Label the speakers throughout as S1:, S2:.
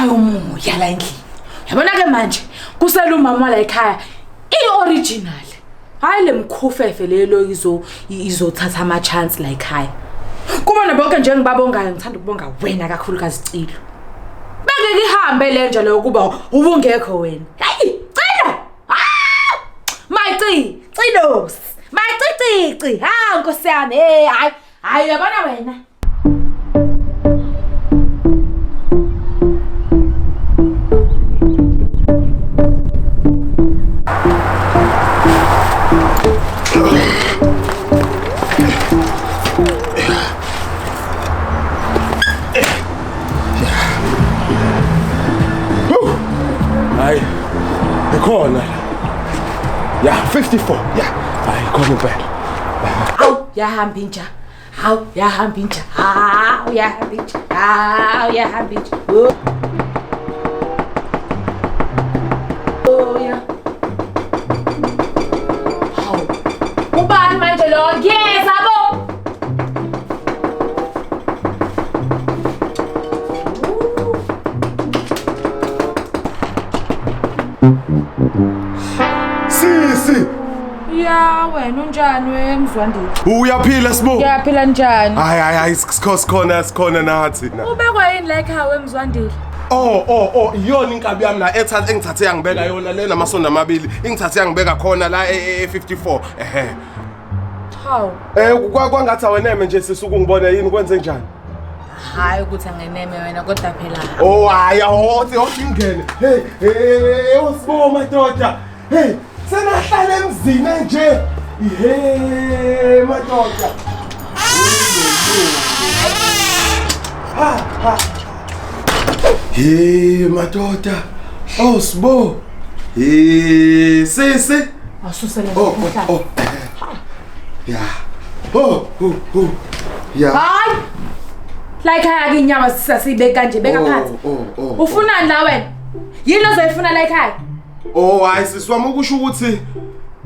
S1: kushaya umoya la endlini. Yabona ke manje kusela umama la ekhaya ioriginal. Hayi lemkhufefe lelo izothatha ama chance la ekhaya. Kubona bonke nje ngibabongayo ngithanda ukubonga wena kakhulukazi Cilo. Bengeke ihambe le nje lo kuba ubungekho wena. Hayi Cilo. Cilo. Cici. Ha Nkosi yami. Hayi yabona wena.
S2: Corner. Yeah, 54. Yeah. I coming back.
S1: Au, ya hambinja. Oh, yeah. Au. Ubani manje lo? Yes, abo.
S2: Sisi.
S1: Ya wena unjani wemzwandile?
S2: Uyaphila Sibo?
S1: Ngiyaphila njani?
S2: Hayi sikhona nathi na.
S1: Ubekwa yini la ekhaya wemzwandile?
S2: Oh, iyona inkabi yami la engithathe yangibeka yona lena amasonto amabili. Ingithathe yangibeka khona la e54.
S1: Hawu.
S2: Kwangathi aweneme nje sisuku ngibona yini kwenze njani?
S1: Hayi ukuthi angeneme wena kodwa phela.
S2: Oh hayi othi ingene. Hey, Sibo madoda. Hey, senahlala emzini nje. Madoda. Ha. Madoda. Oh Sibo. Sisi.
S1: Asusele
S2: Oh. Yeah. Oh. Yeah.
S1: Hayi. Like ekhaya inyama sasibeka kanje beka phansi. Ufunani la wena? Yini ozoyifuna la ekhaya?
S2: Oh hayi sisiwami ukusho ukuthi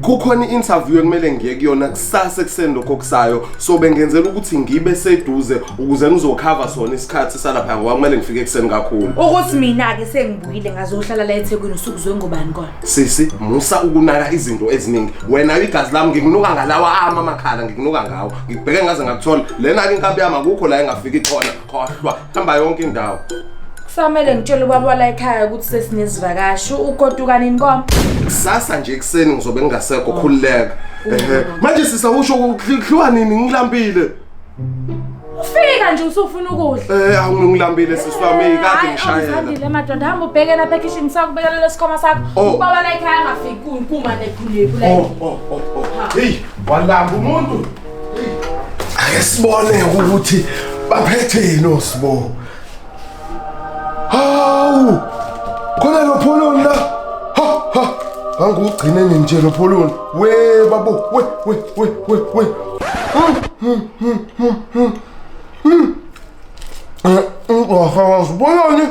S2: kukhona i-interview ekumele ngiye kuyona kusasa ekuseni lokho kusayo so bengenzela ukuthi ngibe seduze ukuze ngizokhava sona isikhathi salapha ngoba kumele ngifike ekuseni kakhulu.
S1: Ukuthi mina ke sengibuyile ngazohlala la eThekwini usuku zongobani kona.
S2: Sisi musa ukunaka izinto eziningi wena igazi lami ngikunuka ngalawa amakhala ngikunuka ngawo ngibheke ngaze ngakuthola lena ke inkabi yami akukho la engafiki khona khohlwa hamba yonke indawo.
S1: Kusamele ngitshele ubaba la ekhaya ukuthi sesinezivakashi ugoduka nini nkomo?
S2: Kusasa nje ekuseni ngizobe ngingasekho khululeka. Manje sisawusho ukudliwa nini ngilambile.
S1: Ufika nje usufuna ukudla.
S2: Angilambile siswami kade ngishayela.
S1: Ngizandile madoda hamba ubheke lapha ekitchen sakubekela lesikhoma sakho. Ubaba la ekhaya angafiki inkuma nekhuliphu la.
S2: Hey, walamba umuntu. Ake sibone ukuthi baphetheni oSibo. Hawu! Khona lo pholoni la. Ha. Angugcine nje lo pholoni. We babo, we. Hawazi bonani?